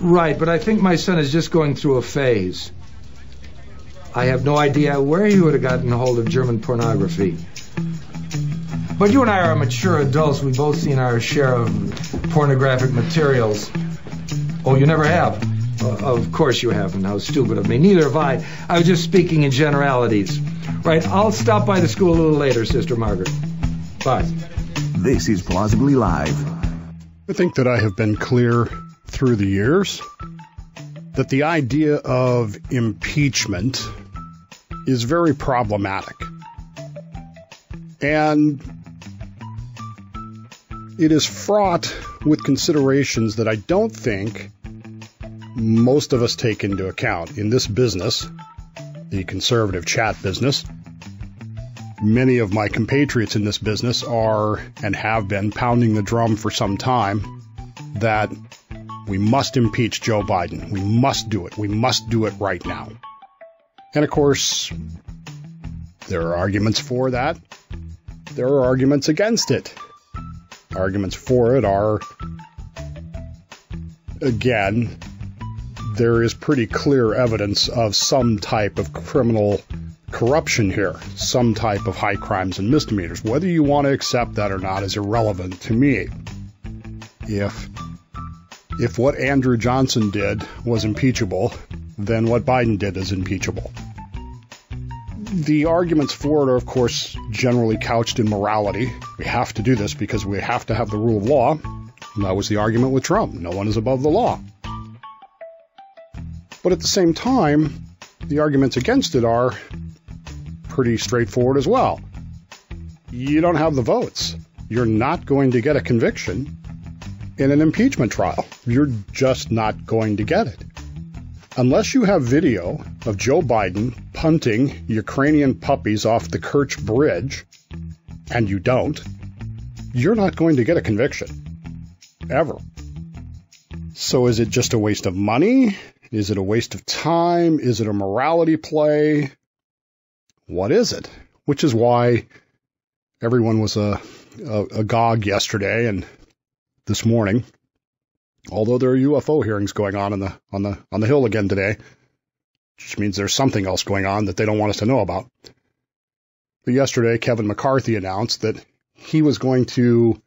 Right, but I think my son is just going through a phase. I have no idea where he would have gotten hold of German pornography. But you and I are mature adults. We've both seen our share of pornographic materials. Oh, you never have? Of course you haven't. How stupid of me. Neither have I. I was just speaking in generalities. Right, I'll stop by the school a little later, Sister Margaret. Bye. This is Plausibly Live. I think that I have been clear through the years that the idea of impeachment is very problematic. And it is fraught with considerations that I don't think most of us take into account. In this business, the conservative chat business, many of my compatriots in this business are and have been pounding the drum for some time that we must impeach Joe Biden. We must do it. We must do it right now. And of course, there are arguments for that. There are arguments against it. Arguments for it are, again, there is pretty clear evidence of some type of criminal corruption here, some type of high crimes and misdemeanors. Whether you want to accept that or not is irrelevant to me. If what Andrew Johnson did was impeachable, then what Biden did is impeachable. The arguments for it are, of course, generally couched in morality. We have to do this because we have to have the rule of law. And that was the argument with Trump. No one is above the law. But at the same time, the arguments against it are pretty straightforward as well. You don't have the votes. You're not going to get a conviction in an impeachment trial. You're just not going to get it. Unless you have video of Joe Biden punting Ukrainian puppies off the Kerch Bridge, and you don't, you're not going to get a conviction. Ever. So is it just a waste of money? Is it a waste of time? Is it a morality play? What is it? Which is why everyone was agog yesterday and this morning. Although there are UFO hearings going on the Hill again today, which means there's something else going on that they don't want us to know about. But yesterday, Kevin McCarthy announced that he was going to,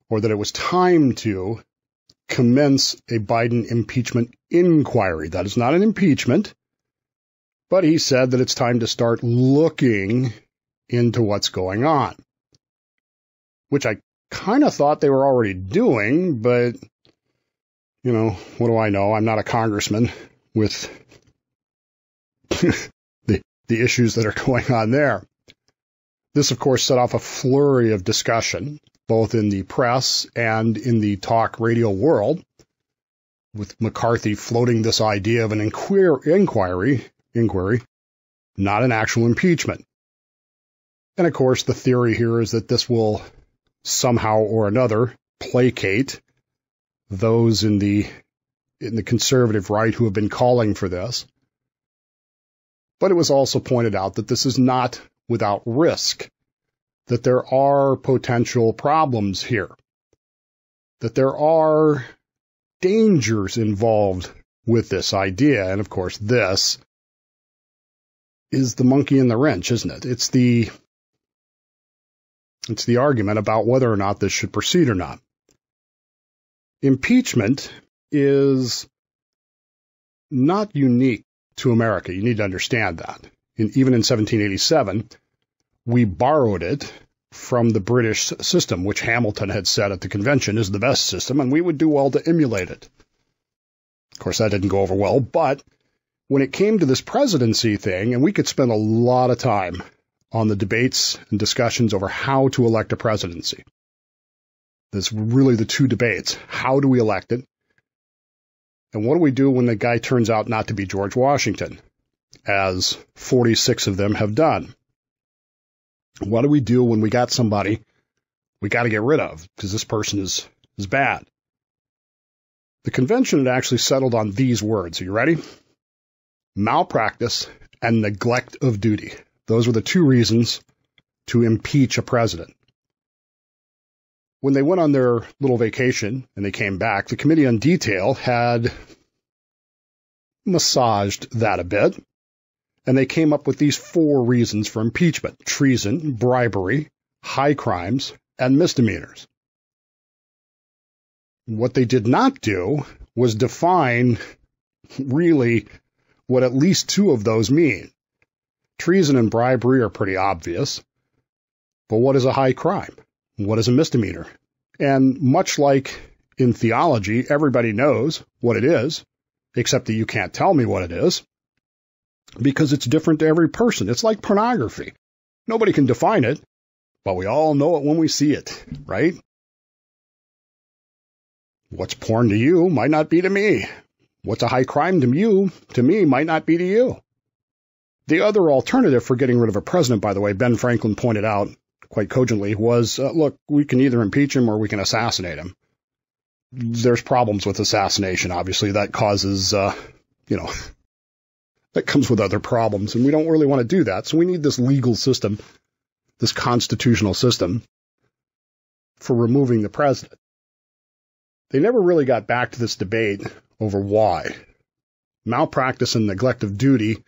or that it was time to, commence a Biden impeachment inquiry. That is not an impeachment, but he said that it's time to start looking into what's going on, which I kind of thought they were already doing, but you know, what do I know? I'm not a congressman with the issues that are going on there. This, of course, set off a flurry of discussion, both in the press and in the talk radio world, with McCarthy floating this idea of an inquiry, not an actual impeachment. And, of course, the theory here is that this will somehow or another placate those in the conservative right who have been calling for this. But it was also pointed out that this is not without risk, that there are potential problems here, that there are dangers involved with this idea. And of course, this is the monkey in the wrench, isn't it? It's the argument about whether or not this should proceed or not. Impeachment is not unique to America. You need to understand that. Even in 1787, we borrowed it from the British system, which Hamilton had said at the convention is the best system, and we would do well to emulate it. Of course, that didn't go over well, but when it came to this presidency thing, and we could spend a lot of time on the debates and discussions over how to elect a presidency. There's really the two debates. How do we elect it? And what do we do when the guy turns out not to be George Washington, as 46 of them have done? What do we do when we got somebody we got to get rid of because this person is bad? The convention had actually settled on these words. Are you ready? Malpractice and neglect of duty. Those were the two reasons to impeach a president. When they went on their little vacation and they came back, the Committee on Detail had massaged that a bit, and they came up with these 4 reasons for impeachment: treason, bribery, high crimes, and misdemeanors. What they did not do was define really what at least 2 of those mean. Treason and bribery are pretty obvious, but what is a high crime? What is a misdemeanor? And much like in theology, everybody knows what it is, except that you can't tell me what it is, because it's different to every person. It's like pornography. Nobody can define it, but we all know it when we see it, right? What's porn to you might not be to me. What's a high crime to me might not be to you. The other alternative for getting rid of a president, by the way, Ben Franklin pointed out quite cogently, was, look, we can either impeach him or we can assassinate him. There's problems with assassination, obviously. That causes, that comes with other problems, and we don't really want to do that. So we need this legal system, this constitutional system, for removing the president. They never really got back to this debate over why. Malpractice and neglect of duty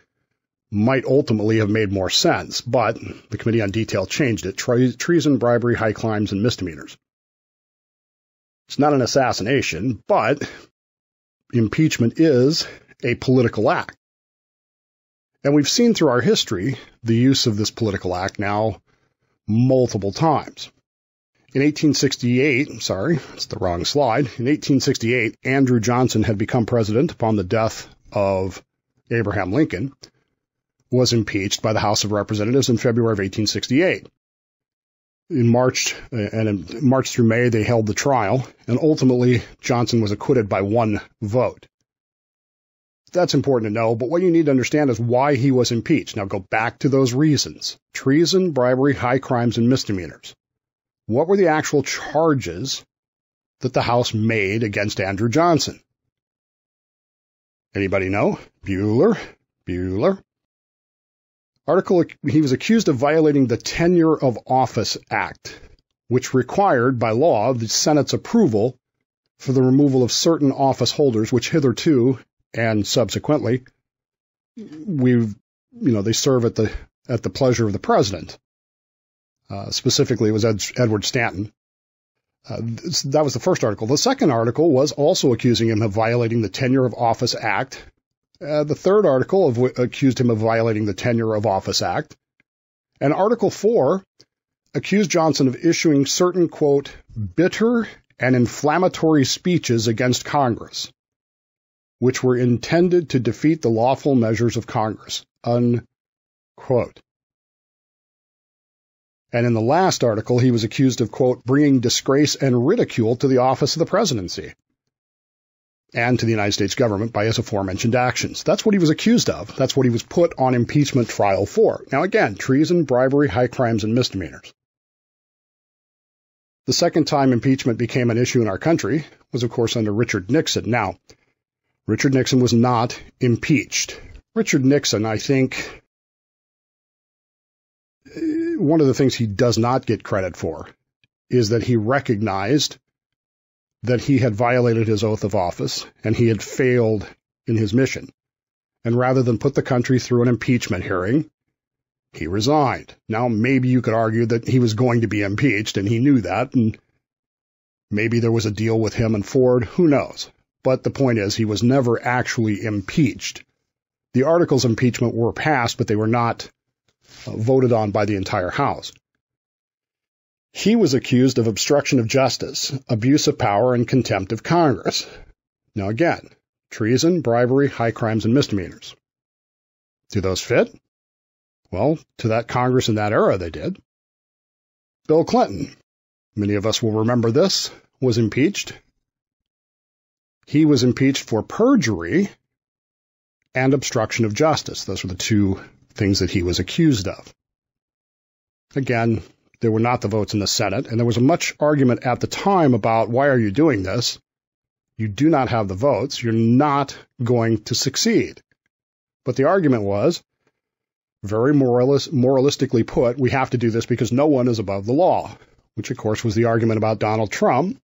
might ultimately have made more sense, but the Committee on Detail changed it. Treason, bribery, high crimes, and misdemeanors. It's not an assassination, but impeachment is a political act. And we've seen through our history the use of this political act now multiple times. In 1868, it's the wrong slide. In 1868, Andrew Johnson had become president upon the death of Abraham Lincoln, was impeached by the House of Representatives in February of 1868. In March through May, they held the trial, and ultimately Johnson was acquitted by 1 vote. That's important to know, but what you need to understand is why he was impeached. Now go back to those reasons: treason, bribery, high crimes, and misdemeanors. What were the actual charges that the House made against Andrew Johnson? Anybody know? Bueller? He was accused of violating the Tenure of Office Act, which required by law the Senate's approval for the removal of certain office holders, which hitherto and subsequently they serve at the pleasure of the president. Specifically, it was Edward Stanton. That was the first article. The second article was also accusing him of violating the Tenure of Office Act. The third article accused him of violating the Tenure of Office Act. And Article 4 accused Johnson of issuing certain, quote, bitter and inflammatory speeches against Congress, which were intended to defeat the lawful measures of Congress, unquote. And in the last article, he was accused of, quote, bringing disgrace and ridicule to the office of the presidency and to the United States government by his aforementioned actions. That's what he was accused of. That's what he was put on impeachment trial for. Now, again, treason, bribery, high crimes, and misdemeanors. The second time impeachment became an issue in our country was, of course, under Richard Nixon. Now, Richard Nixon was not impeached. Richard Nixon, I think, one of the things he does not get credit for is that he recognized that he had violated his oath of office and he had failed in his mission. And rather than put the country through an impeachment hearing, he resigned. Now, maybe you could argue that he was going to be impeached and he knew that, and maybe there was a deal with him and Ford. Who knows? But the point is, he was never actually impeached. The articles of impeachment were passed, but they were not voted on by the entire House. He was accused of obstruction of justice, abuse of power, and contempt of Congress. Now again, treason, bribery, high crimes, and misdemeanors. Do those fit? Well, to that Congress in that era, they did. Bill Clinton, many of us will remember this, was impeached. He was impeached for perjury and obstruction of justice. Those were the 2 things that he was accused of. Again, there were not the votes in the Senate, and there was much argument at the time about, why are you doing this? You do not have the votes. You're not going to succeed. But the argument was, very moralistically put, we have to do this because no one is above the law. which of course was the argument about Donald Trump,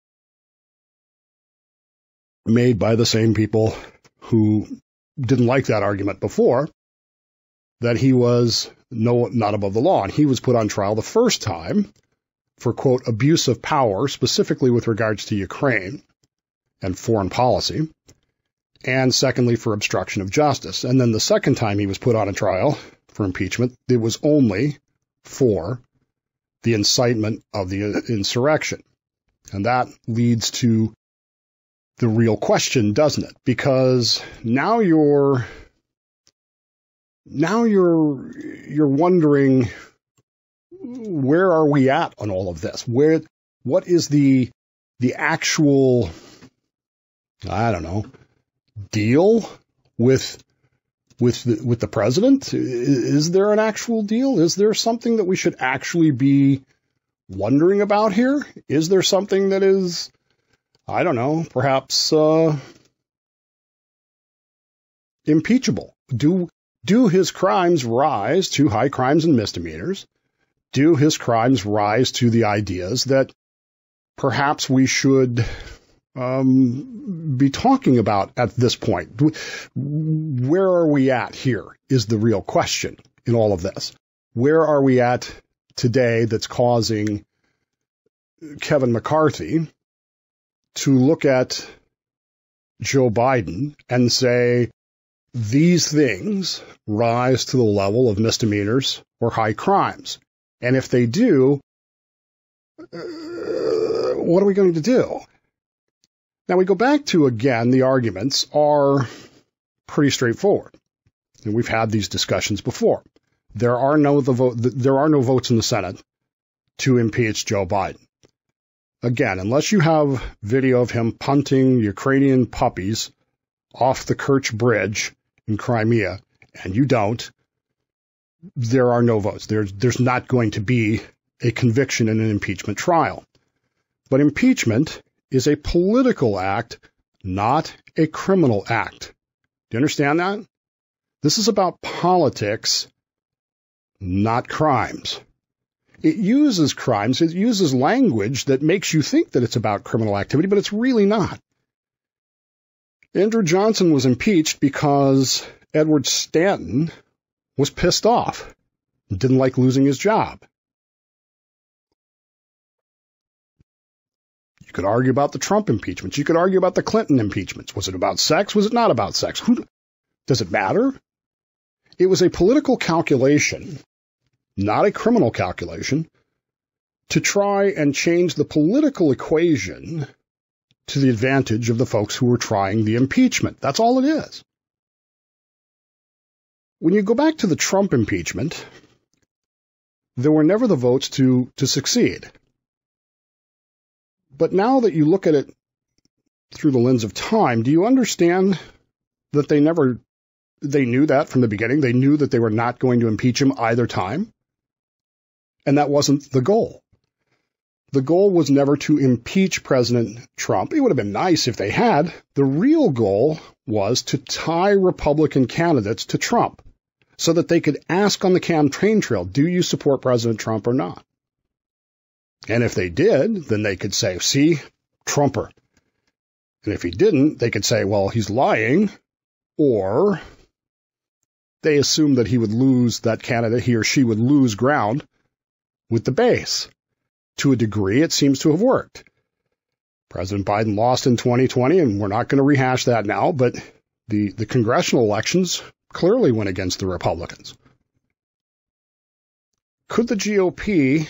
made by the same people who didn't like that argument before, that he was not above the law. And he was put on trial the first time for, quote, abuse of power, specifically with regards to Ukraine and foreign policy, and secondly, for obstruction of justice. And then the second time he was put on a trial for impeachment, it was only for the incitement of the insurrection. And that leads to the real question, doesn't it? Because now you're wondering, where are we at on all of this? What is the actual, I don't know, deal with the president? Is there an actual deal? Is there something that we should actually be wondering about here? Is there something that is, I don't know, perhaps impeachable? Do his crimes rise to high crimes and misdemeanors? Do his crimes rise to the ideas that perhaps we should be talking about at this point? Where are we at here is the real question in all of this. Where are we at today that's causing Kevin McCarthy to look at Joe Biden and say, these things rise to the level of misdemeanors or high crimes? And if they do, what are we going to do? Now we go back to, again, the arguments are pretty straightforward. And we've had these discussions before. There are no votes in the Senate to impeach Joe Biden. Again, unless you have video of him punting Ukrainian puppies off the Kerch Bridge in Crimea, and you don't, there are no votes. There's not going to be a conviction in an impeachment trial. But impeachment is a political act, not a criminal act. Do you understand that? This is about politics, not crimes. It uses crimes, it uses language that makes you think that it's about criminal activity, but it's really not. Andrew Johnson was impeached because Edward Stanton was pissed off and didn't like losing his job. You could argue about the Trump impeachments. You could argue about the Clinton impeachments. Was it about sex? Was it not about sex? Does it matter? It was a political calculation, not a criminal calculation, to try and change the political equation to the advantage of the folks who were trying the impeachment. That's all it is. When you go back to the Trump impeachment, there were never the votes to succeed. But now that you look at it through the lens of time, do you understand that they knew that from the beginning? They knew that they were not going to impeach him either time. And that wasn't the goal. The goal was never to impeach President Trump. It would have been nice if they had. The real goal was to tie Republican candidates to Trump so that they could ask on the campaign trail, do you support President Trump or not? And if they did, then they could say, see, Trumper. And if he didn't, they could say, well, he's lying, or they assumed that he would lose, that candidate, he or she would lose ground with the base. To a degree, it seems to have worked. President Biden lost in 2020, and we're not going to rehash that now, but the congressional elections clearly went against the Republicans. Could the GOP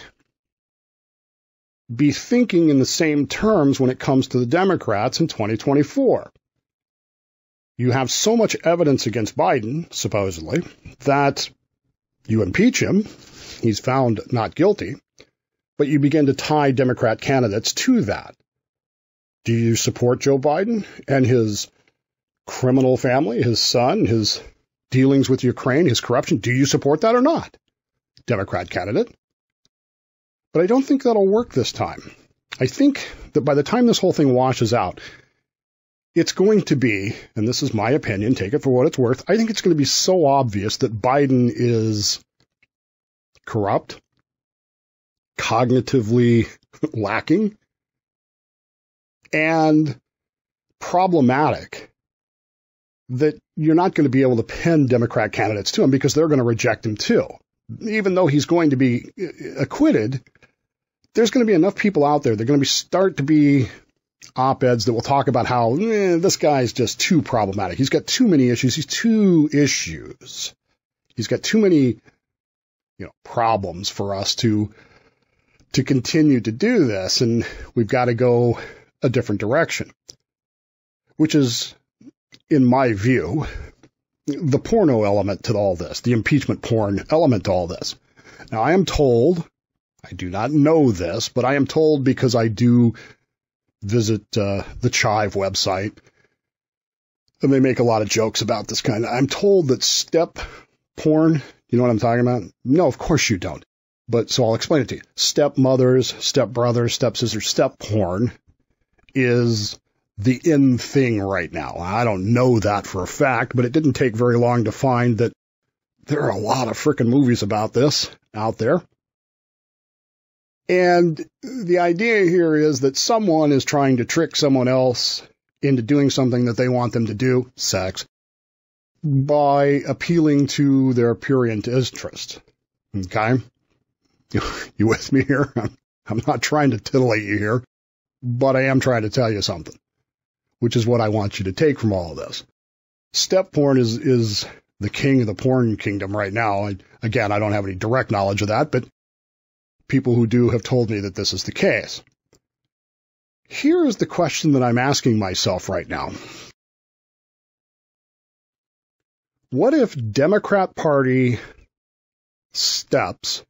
be thinking in the same terms when it comes to the Democrats in 2024? You have so much evidence against Biden, supposedly, that you impeach him, he's found not guilty, but you begin to tie Democrat candidates to that. Do you support Joe Biden and his criminal family, his son, his dealings with Ukraine, his corruption? Do you support that or not? Democrat candidate. But I don't think that'll work this time. I think that by the time this whole thing washes out, it's going to be, and this is my opinion, take it for what it's worth, I think it's going to be so obvious that Biden is corrupt, cognitively lacking and problematic that you're not going to be able to pin Democrat candidates to him because they're going to reject him too. Even though he's going to be acquitted, there's going to be enough people out there. They're going to start to be op-eds that will talk about how this guy's just too problematic. He's got too many issues. He's two issues. He's got too many, problems for us to continue to do this, and we've got to go a different direction, which is, in my view, the porno element to all this, the impeachment porn element to all this. Now, I am told, I do not know this, but I am told because I do visit the Chive website, and they make a lot of jokes about this kind of. I'm told that step porn, you know what I'm talking about? No, of course you don't. But so I'll explain it to you. Stepmothers, stepbrothers, stepsisters, step porn is the in thing right now. I don't know that for a fact, but it didn't take very long to find that there are a lot of frickin' movies about this out there. And the idea here is that someone is trying to trick someone else into doing something that they want them to do, sex, by appealing to their prurient interest. Okay? You with me here? I'm not trying to titillate you here, but I am trying to tell you something, which is what I want you to take from all of this. Step porn is the king of the porn kingdom right now. Again, I don't have any direct knowledge of that, but people who do have told me that this is the case. Here is the question that I'm asking myself right now. What if Democrat Party steps,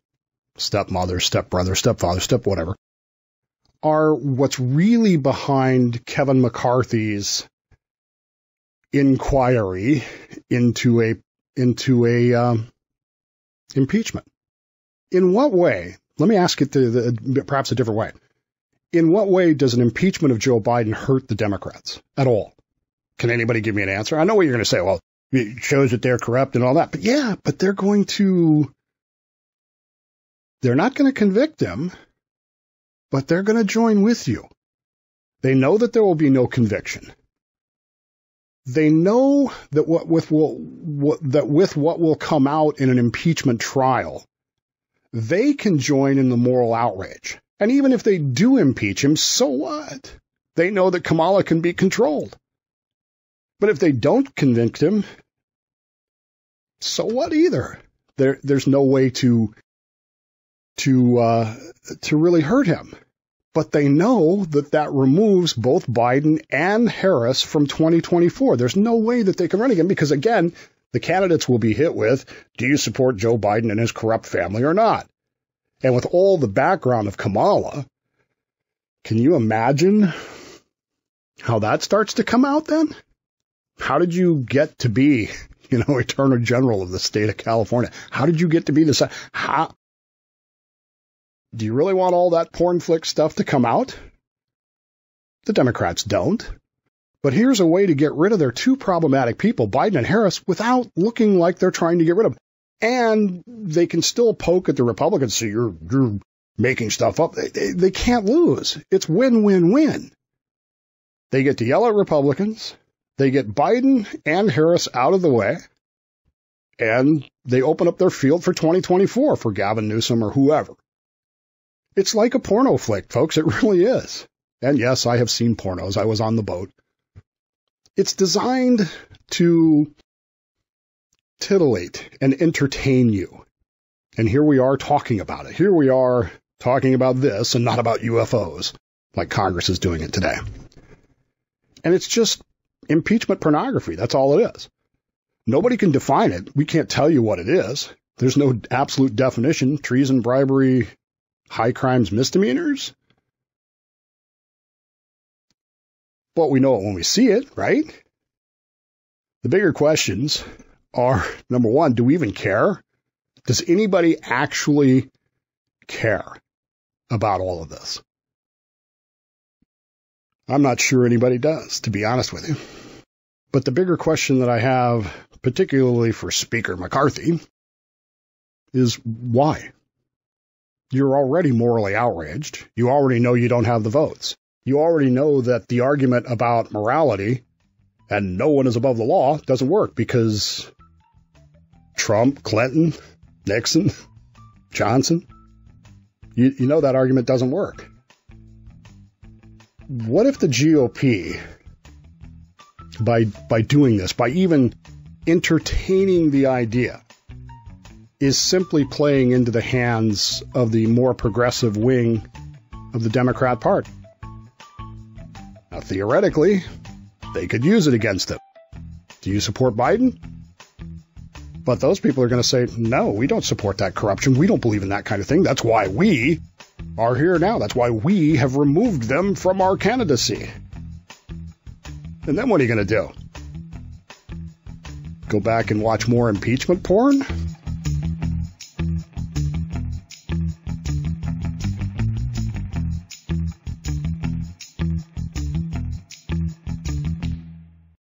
stepmother, stepbrother, stepfather, step whatever, are what's really behind Kevin McCarthy's inquiry into a impeachment? In what way? Let me ask it perhaps a different way. In what way does an impeachment of Joe Biden hurt the Democrats at all? Can anybody give me an answer? I know what you're going to say. Well, it shows that they're corrupt and all that. But yeah, but they're not going to convict him, but they're going to join with you. They know that there will be no conviction. They know that with what will come out in an impeachment trial, they can join in the moral outrage. And even if they do impeach him, so what? They know that Kamala can be controlled. But if they don't convict him, so what either? There's no way to really hurt him. But they know that removes both Biden and Harris from 2024. There's no way that they can run again because, again, the candidates will be hit with, do you support Joe Biden and his corrupt family or not? And with all the background of Kamala, can you imagine how that starts to come out then? How did you get to be, Attorney General of the state of California? How did you get to be this? How? Do you really want all that porn flick stuff to come out? The Democrats don't. But here's a way to get rid of their two problematic people, Biden and Harris, without looking like they're trying to get rid of them. And they can still poke at the Republicans, so you're making stuff up. They can't lose. It's win-win-win. They get to yell at Republicans. They get Biden and Harris out of the way. And they open up their field for 2024 for Gavin Newsom or whoever. It's like a porno flick, folks. It really is. And yes, I have seen pornos. I was on the boat. It's designed to titillate and entertain you. And here we are talking about it. Here we are talking about this and not about UFOs, like Congress is doing it today. And it's just impeachment pornography. That's all it is. Nobody can define it. We can't tell you what it is. There's no absolute definition. Treason, bribery, high crimes, misdemeanors. But we know it when we see it, right? The bigger questions are, number one, do we even care? Does anybody actually care about all of this? I'm not sure anybody does, to be honest with you. But the bigger question that I have, particularly for Speaker McCarthy, is why? you're already morally outraged. You already know you don't have the votes. You already know that the argument about morality and no one is above the law doesn't work because Trump, Clinton, Nixon, Johnson, you know that argument doesn't work. What if the GOP, by doing this, by even entertaining the idea, is simply playing into the hands of the more progressive wing of the Democrat Party? Now, theoretically, they could use it against them. Do you support Biden? But those people are going to say, no, we don't support that corruption. We don't believe in that kind of thing. That's why we are here now. That's why we have removed them from our candidacy. And then what are you going to do? Go back and watch more impeachment porn?